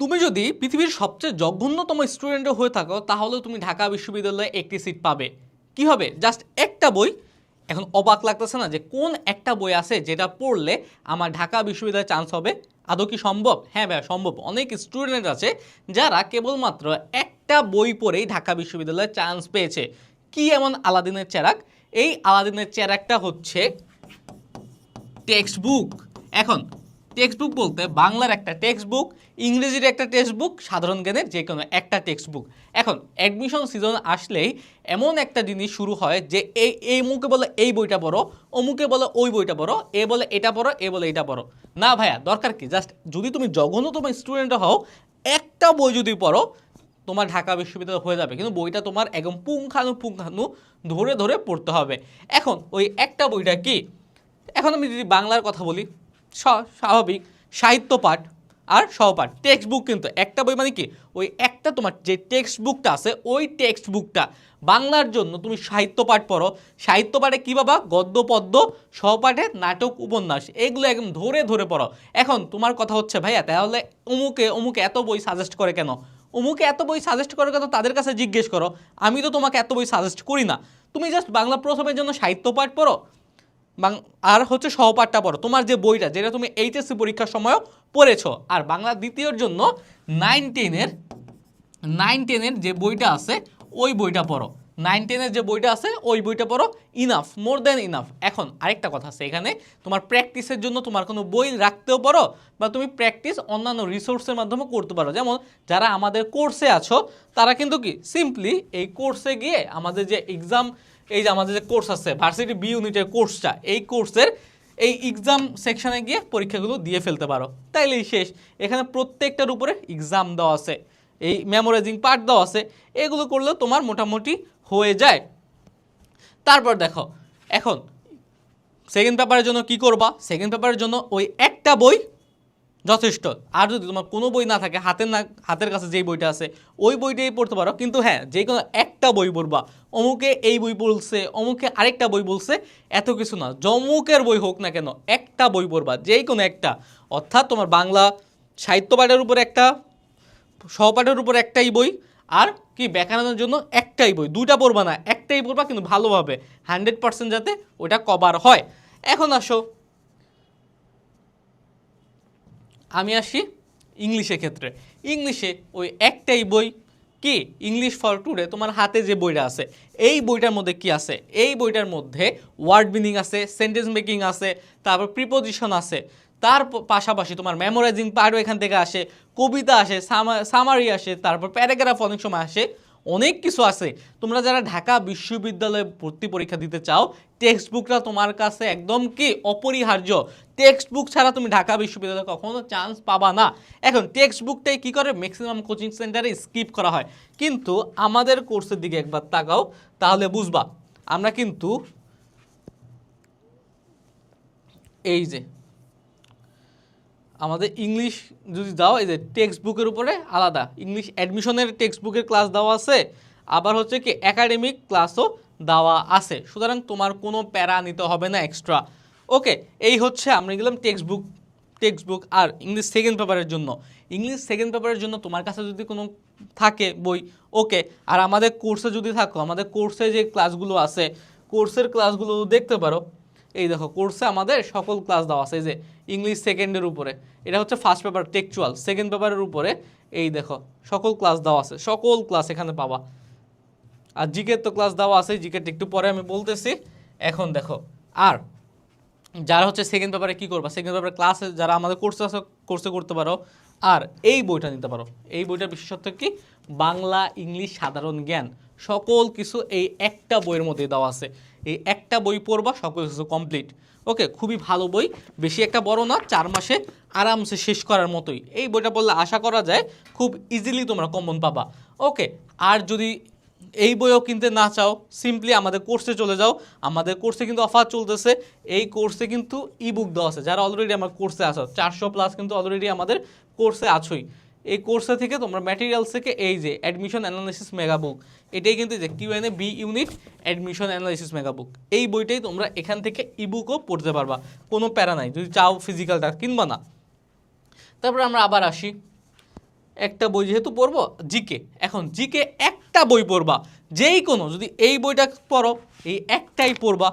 তুমি যদি পৃথিবীর সবচেয়ে জঘন্যতম স্টুডেন্টও হয়ে থাকো তাহলেও তুমি ঢাকা বিশ্ববিদ্যালয়ে একটি সিট পাবে। কি হবে? জাস্ট একটা বই। এখন অবাক লাগতেছে না যে কোন একটা বই আছে যেটা পড়লে আমার ঢাকা বিশ্ববিদ্যালয়ে চান্স হবে? আদৌ কি সম্ভব? হ্যাঁ ভাইয়া সম্ভব। অনেক স্টুডেন্ট আছে যারা কেবলমাত্র একটা বই পড়েই ঢাকা বিশ্ববিদ্যালয়ে চান্স পেয়েছে। কি এমন আলাদিনের চেরাগ? এই আলাদিনের চেরাগটা হচ্ছে টেক্সট বুক। এখন টেক্সট বুক বলতে বাংলার একটা টেক্সট বুক, ইংরেজির একটা টেক্সট বুক, সাধারণ জ্ঞানের যে কোনো একটা টেক্সট বুক। এখন অ্যাডমিশন সিজন আসলেই এমন একটা জিনিস শুরু হয় যে এই মুখে বলে এই বইটা পড়ো, অমুকে বলে ওই বইটা পড়ো, এ বলে এটা পড়ো, এ বলে এটা পড়ো। না ভাইয়া, দরকার কি? জাস্ট যদি তুমি জঘন্যতম স্টুডেন্ট হও, একটা বই যদি পড়ো তোমার ঢাকা বিশ্ববিদ্যালয় হয়ে যাবে, কিন্তু বইটা তোমার একদম পুঙ্খানু ধরে ধরে পড়তে হবে। এখন ওই একটা বইটা কি? এখন আমি যদি বাংলার কথা বলি, স্বাভাবিক সাহিত্য পাঠ আর সহপাঠ টেক্সট বুক, কিন্তু একটা বই মানে কি ওই একটা তোমার যে টেক্সট বুকটা আছে ওই টেক্সট বুকটা। বাংলার জন্য তুমি সাহিত্য পাঠ পড়ো, সাহিত্য পাঠে কী বাবা? গদ্য পদ্য, সহপাঠে নাটক উপন্যাস, এগুলো একদম ধরে ধরে পড়ো। এখন তোমার কথা হচ্ছে ভাইয়া তাহলে অমুকে অমুকে এত বই সাজেস্ট করে কেন? অমুকে এত বই সাজেস্ট করে কেন তাদের কাছে জিজ্ঞেস করো। আমি তো তোমাকে এত বই সাজেস্ট করি না। তুমি জাস্ট বাংলা প্রথমের জন্য সাহিত্য পাঠ পড়ো আর হচ্ছে সহপাঠটা পড়ো, তোমার যে বইটা যেটা তুমি এইচএসসি পরীক্ষার সময়ও পড়েছো। আর বাংলা দ্বিতীয়র জন্য 9-10-এর যে বইটা আছে ওই বইটা পড়ো। 9-10-এর যে বইটা আছে ওই বইটা পড়ো। Enough, more than enough. এখন আরেকটা কথা আছে এখানে, তোমার প্র্যাকটিসের জন্য তোমার কোনো বই রাখতেও পারো, বা তুমি প্র্যাকটিস অন্যান্য রিসোর্সের মাধ্যমে করতে পারো। যেমন যারা আমাদের কোর্সে আছো তারা কিন্তু কি সিম্পলি এই কোর্সে গিয়ে আমাদের যে এক্সাম, এই যে আমাদের যে কোর্স আছে ভার্সিটি বি ইউনিটের কোর্সটা, এই কোর্সের এই এক্সাম সেকশনে গিয়ে পরীক্ষাগুলো দিয়ে ফেলতে পারো, তাইলেই শেষ। এখানে প্রত্যেকটার উপরে এক্সাম দেওয়া আছে, এই মেমোরাইজিং পার্ট দেওয়া আছে, এগুলো করলেও তোমার মোটামুটি হয়ে যায়। তারপর দেখো এখন সেকেন্ড পেপারের জন্য কি করবা? সেকেন্ড পেপারের জন্য ওই একটা বই যথেষ্ট। আর যদি তোমার কোনো বই না থাকে, হাতের কাছে যেই বইটা আছে ওই বইটাই পড়তে পারো, কিন্তু হ্যাঁ যে কোনো একটা বই পড়বা। অমুকে এই বই বলছে, অমুকে আরেকটা বই বলছে, এত কিছু না। যমুকের বই হোক না কেন একটা বই পড়বা, যেই কোনো একটা। অর্থাৎ তোমার বাংলা সাহিত্য পাঠের উপর একটা, সহপাঠের উপর একটাই বই, আর কি ব্যাকরণের জন্য একটাই বই। দুইটা পড়বা না, একটাই পড়বা, কিন্তু ভালোভাবে 100% যাতে ওটা কভার হয়। এখন আসো আমি আসি ইংলিশের ক্ষেত্রে। ইংলিশে ওই একটাই বই, কি ইংলিশ ফর টুডে। তোমার হাতে যে বইটা আছে এই বইটার মধ্যে কি আছে? এই বইটার মধ্যে ওয়ার্ড মিনিং আছে, সেন্টেন্স মেকিং আছে, তারপর প্রিপোজিশন আছে, তার পাশাপাশি তোমার মেমোরাইজিং পার্টও এখান থেকে আসে, কবিতা আসে, সামারি আসে, তারপর প্যারাগ্রাফ অনেক সময় আসে, অনেক কিছু আছে। তোমরা যারা ঢাকা বিশ্ববিদ্যালয়ে ভর্তি পরীক্ষা দিতে চাও, টেক্সট বুকটা তোমার কাছে একদম কি অপরিহার্য। টেক্সট বুক ছাড়া তুমি ঢাকা বিশ্ববিদ্যালয়ে কখনো চান্স পাবা না। এখন টেক্সট বুকটাই কী করে? ম্যাক্সিমাম কোচিং সেন্টারে স্কিপ করা হয়। কিন্তু আমাদের কোর্সের দিকে একবার তাকাও, তাহলে বুঝবা। আমরা কিন্তু এই যে আমাদের ইংলিশ যদি দাও, এই যে টেক্সট বুকের উপরে আলাদা ইংলিশ অ্যাডমিশনের টেক্সট বুকের ক্লাস দেওয়া আছে, আবার হচ্ছে কি একাডেমিক ক্লাসও দেওয়া আছে। সুতরাং তোমার কোনো প্যারা নিতে হবে না এক্সট্রা। ওকে, এই হচ্ছে আমরা গেলাম টেক্সট বুক। আর ইংলিশ সেকেন্ড পেপারের জন্য, ইংলিশ সেকেন্ড পেপারের জন্য তোমার কাছে যদি কোনো থাকে বই, ওকে। আর আমাদের কোর্সে যদি থাকো, আমাদের কোর্সে যে ক্লাসগুলো আছে কোর্সের ক্লাসগুলো দেখতে পারো। এই দেখো কোর্সে আমাদের সকল ক্লাস দেওয়া আছে। এই যে ইংলিশ সেকেন্ডের উপরে, এটা হচ্ছে ফার্স্ট পেপার টেক্সচুয়াল, সেকেন্ড পেপারের উপরে এই দেখো সকল ক্লাস দেওয়া আছে, সকল ক্লাস এখানে পাবা। আর জিকের তো ক্লাস দেওয়া আছে, জিকেরটা একটু পরে আমি বলতেছি। এখন দেখো, আর যারা হচ্ছে সেকেন্ড পেপারে কী করবা, সেকেন্ড পেপারে ক্লাসে যারা আমাদের কোর্সে আছে কোর্সে করতে পারো। আর এই বইটা নিতে পারো। এই বইটার বিশেষত্ব কি? বাংলা ইংলিশ সাধারণ জ্ঞান সকল কিছু এই একটা বইয়ের মধ্যে দেওয়া আছে। এই একটা বই পড়বা, সকল কিছু কমপ্লিট। ওকে, খুবই ভালো বই, বেশি একটা বড় না, 4 মাসে আরামসে শেষ করার মতোই। এই বইটা পড়লে আশা করা যায় খুব ইজিলি তোমরা কমন পাবা। ওকে, আর যদি এই বইও কিনতে না চাও, সিম্পলি আমাদের কোর্সে চলে যাও। আমাদের কোর্সে কিন্তু অফার চলতেছে। এই কোর্সে কিন্তু ইবুক দেওয়া আছে। যারা অলরেডি আমার কোর্সে আছো 400+ কিন্তু অলরেডি আমাদের কোর্সে আছোই। এই কোর্সে থেকে তোমরা ম্যাটেরিয়ালস থেকে এই যে অ্যাডমিশন অ্যানালাইসিস মেগা বুক, এটাই কিন্তু যে Q and A B unit admission analysis mega book, এই বইটাই তোমরা এখান থেকে ইবুকও পড়তে পারবা, কোনো প্যারা নাই। যদি চাও ফিজিক্যালটা কিনবা না। তারপরে আমরা আবার আসি একটা বই যেহেতু পড়বো জিকে, এখন জিকে একটা বই পড়বা, যেই কোনো, যদি এই বইটা পড়ো এই একটাই পড়বা,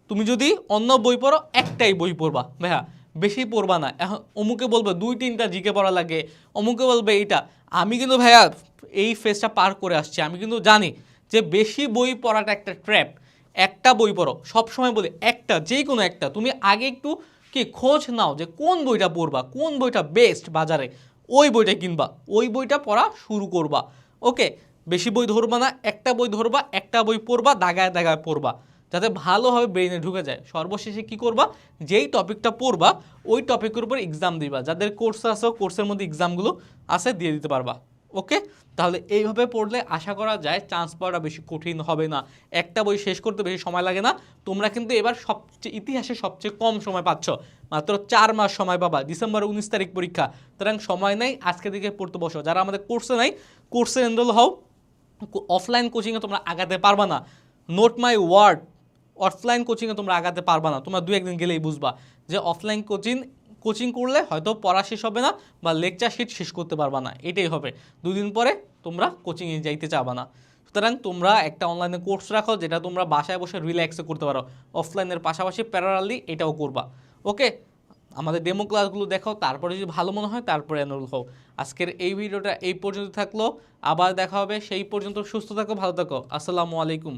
তুমি যদি অন্য বই পড়ো একটাই বই পড়বা ভাইয়া, বেশি পড়বা না। এখন অমুকে বলবে 2-3টা জিকে পড়া লাগে, অমুকে বলবে এইটা। আমি কিন্তু ভাইয়া এই ফেজটা পার করে আসছি, আমি কিন্তু জানি যে বেশি বই পড়াটা একটা ট্র্যাপ। একটা বই পড়ো, সবসময় বলি একটা, যে কোনো একটা। তুমি আগে একটু কি খোঁজ নাও যে কোন বইটা পড়বা, কোন বইটা বেস্ট বাজারে, ওই বইটা কিনবা, ওই বইটা পড়া শুরু করবা। ওকে, বেশি বই ধরবা না, একটা বই ধরবা, একটা বই পড়বা, দাগায় দাগায় পড়বা, যাতে ভালোভাবে ব্রেনে ঢুকে যায়। সর্বশেষে কি করবা, যেই টপিকটা পড়বা ওই টপিকের উপর এক্সাম দিবা, যাদের কোর্স আছে কোর্সের মধ্যে এক্সামগুলো আছে দিয়ে দিতে পারবা। ওকে, তাহলে এইভাবে পড়লে আশা করা যায় চান্স পাওয়াটা বেশি কঠিন হবে না। একটা বই শেষ করতে বেশি সময় লাগে না। তোমরা কিন্তু এবার সবচেয়ে ইতিহাসে সবচেয়ে কম সময় পাচ্ছ, মাত্র 4 মাস সময় পাবা। ডিসেম্বরের 19 তারিখ পরীক্ষা, সুতরাং সময় নেই, আজকে থেকে পড়তে বসো। যারা আমাদের কোর্সে নাই, কোর্সে এনরোল হও। অফলাইন কোচিংয়ে তোমরা আগাতে পারবা না, নোট মাই ওয়ার্ড, অফলাইন কোচিংয়ে তোমরা আগাতে পারবা না। তোমরা 2-1 দিন গেলেই বুঝবা যে অফলাইন কোচিং করলে হয়তো পড়া শেষ হবে না বা লেকচার শিট শেষ করতে পারবা না, এটাই হবে। 2 দিন পরে তোমরা কোচিংয়ে যাইতে চাবা না। সুতরাং তোমরা একটা অনলাইনে কোর্স রাখো, যেটা তোমরা বাসায় বসে রিল্যাক্সে করতে পারো, অফলাইনের পাশাপাশি প্যারালালি এটাও করবা। ওকে, আমাদের ডেমো ক্লাসগুলো দেখো, তারপরে যদি ভালো মনে হয় তারপরে এনরোল হও। আজকের এই ভিডিওটা এই পর্যন্ত থাকলো, আবার দেখা হবে। সেই পর্যন্ত সুস্থ থাকো, ভালো থাকো, আসসালামু আলাইকুম।